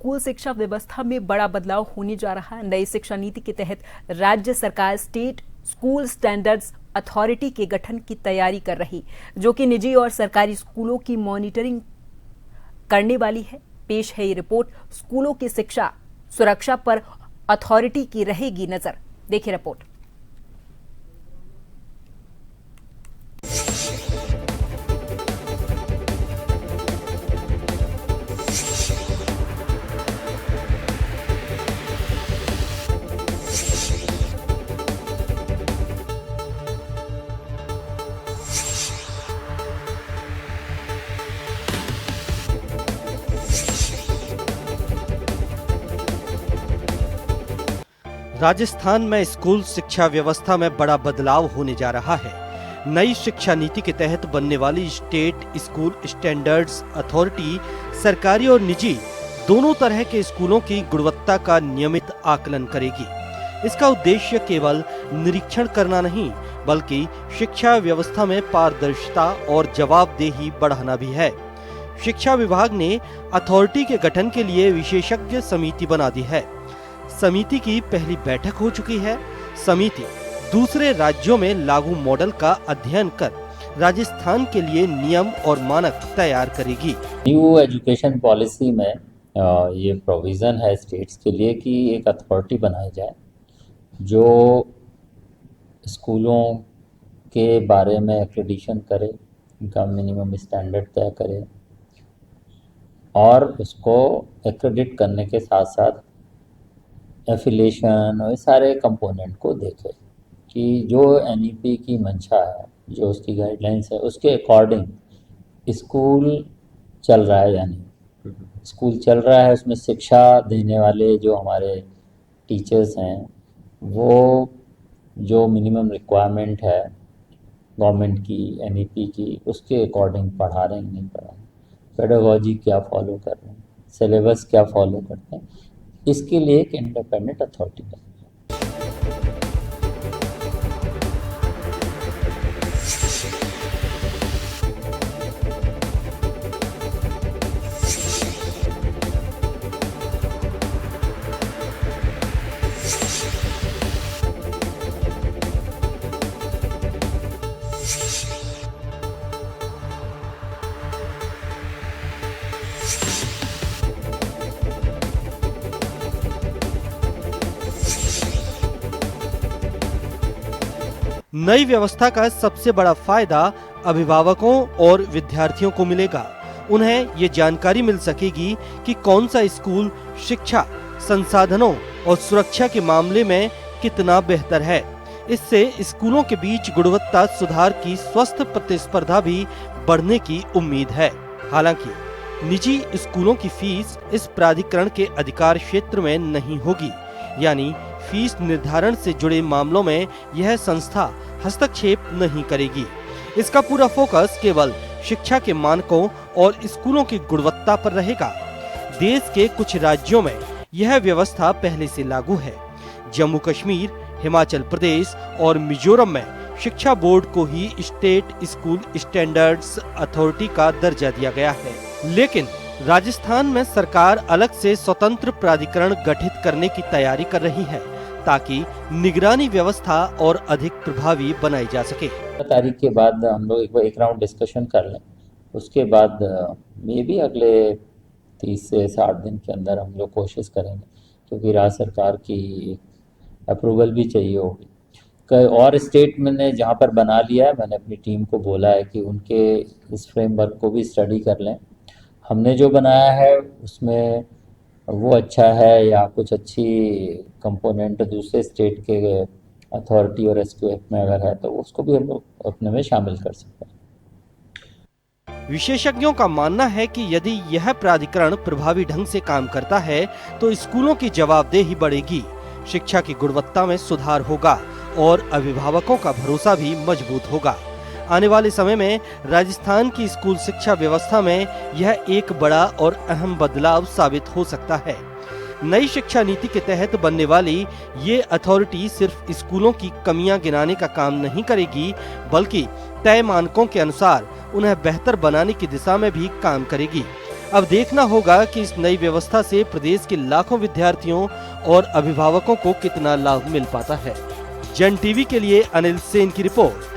School शिक्षा व्यवस्था में बड़ा बदलाव होने जा रहा है। नई शिक्षा नीति के तहत राज्य सरकार स्टेट स्कूल स्टैंडर्ड्स अथॉरिटी के गठन की तैयारी कर रही, जो कि निजी और सरकारी स्कूलों की मॉनिटरिंग करने वाली है। पेश है ये रिपोर्ट। स्कूलों की शिक्षा सुरक्षा पर अथॉरिटी की रहेगी नजर। देखिए रिपोर्ट। राजस्थान में स्कूल शिक्षा व्यवस्था में बड़ा बदलाव होने जा रहा है। नई शिक्षा नीति के तहत बनने वाली स्टेट स्कूल स्टैंडर्ड्स अथॉरिटी सरकारी और निजी दोनों तरह के स्कूलों की गुणवत्ता का नियमित आकलन करेगी। इसका उद्देश्य केवल निरीक्षण करना नहीं, बल्कि शिक्षा व्यवस्था में पारदर्शिता और जवाबदेही बढ़ाना भी है। शिक्षा विभाग ने अथॉरिटी के गठन के लिए विशेषज्ञ समिति बना दी है। समिति की पहली बैठक हो चुकी है। समिति दूसरे राज्यों में लागू मॉडल का अध्ययन कर राजस्थान के लिए नियम और मानक तैयार करेगी। न्यू एजुकेशन पॉलिसी में ये प्रोविज़न है स्टेट्स के लिए कि एक अथॉरिटी बनाई जाए जो स्कूलों के बारे में एक्रेडिशन करे, उनका मिनिमम स्टैंडर्ड तय करे और उसको एक्रेडिट करने के साथ साथ एफिलिएशन और सारे कंपोनेंट को देखे कि जो एनईपी की मंशा है, जो उसकी गाइडलाइंस है, उसके अकॉर्डिंग स्कूल चल रहा है या नहीं। स्कूल चल रहा है, उसमें शिक्षा देने वाले जो हमारे टीचर्स हैं वो जो मिनिमम रिक्वायरमेंट है गवर्नमेंट की एनईपी की, उसके अकॉर्डिंग पढ़ा रहे हैं नहीं पढ़ा रहे, पेडागोजी क्या फॉलो कर रहे हैं, सिलेबस क्या फॉलो करते हैं, इसके लिए एक इंडिपेंडेंट अथॉरिटी है। नई व्यवस्था का सबसे बड़ा फायदा अभिभावकों और विद्यार्थियों को मिलेगा। उन्हें ये जानकारी मिल सकेगी कि कौन सा स्कूल शिक्षा, संसाधनों और सुरक्षा के मामले में कितना बेहतर है। इससे स्कूलों के बीच गुणवत्ता सुधार की स्वस्थ प्रतिस्पर्धा भी बढ़ने की उम्मीद है। हालांकि निजी स्कूलों की फीस इस प्राधिकरण के अधिकार क्षेत्र में नहीं होगी, यानी फीस निर्धारण से जुड़े मामलों में यह संस्था हस्तक्षेप नहीं करेगी। इसका पूरा फोकस केवल शिक्षा के मानकों और स्कूलों की गुणवत्ता पर रहेगा। देश के कुछ राज्यों में यह व्यवस्था पहले से लागू है। जम्मू कश्मीर, हिमाचल प्रदेश और मिजोरम में शिक्षा बोर्ड को ही स्टेट स्कूल स्टैंडर्ड्स अथॉरिटी का दर्जा दिया गया है। लेकिन राजस्थान में सरकार अलग से स्वतंत्र प्राधिकरण गठित करने की तैयारी कर रही है, ताकि निगरानी व्यवस्था और अधिक प्रभावी बनाई जा सके। तारीख के बाद हम लोग एक राउंड डिस्कशन कर लें, उसके बाद मे भी अगले 30 से 60 दिन के अंदर हम लोग कोशिश करेंगे, क्योंकि राज्य सरकार की अप्रूवल भी चाहिए होगी। और स्टेट मैंने जहाँ पर बना लिया है, मैंने अपनी टीम को बोला है कि उनके इस फ्रेमवर्क को भी स्टडी कर लें। हमने जो बनाया है उसमें वो अच्छा है या कुछ अच्छी कंपोनेंट दूसरे स्टेट के अथॉरिटी और एसक्यूएफ में अगर है तो उसको भी हम लोग अपने में शामिल कर सकते हैं। विशेषज्ञों का मानना है कि यदि यह प्राधिकरण प्रभावी ढंग से काम करता है तो स्कूलों की जवाबदेही बढ़ेगी, शिक्षा की गुणवत्ता में सुधार होगा और अभिभावकों का भरोसा भी मजबूत होगा। आने वाले समय में राजस्थान की स्कूल शिक्षा व्यवस्था में यह एक बड़ा और अहम बदलाव साबित हो सकता है। नई शिक्षा नीति के तहत बनने वाली ये अथॉरिटी सिर्फ स्कूलों की कमियां गिनाने का काम नहीं करेगी, बल्कि तय मानकों के अनुसार उन्हें बेहतर बनाने की दिशा में भी काम करेगी। अब देखना होगा कि इस नई व्यवस्था से प्रदेश के लाखों विद्यार्थियों और अभिभावकों को कितना लाभ मिल पाता है। जन टीवी के लिए अनिल सेन की रिपोर्ट।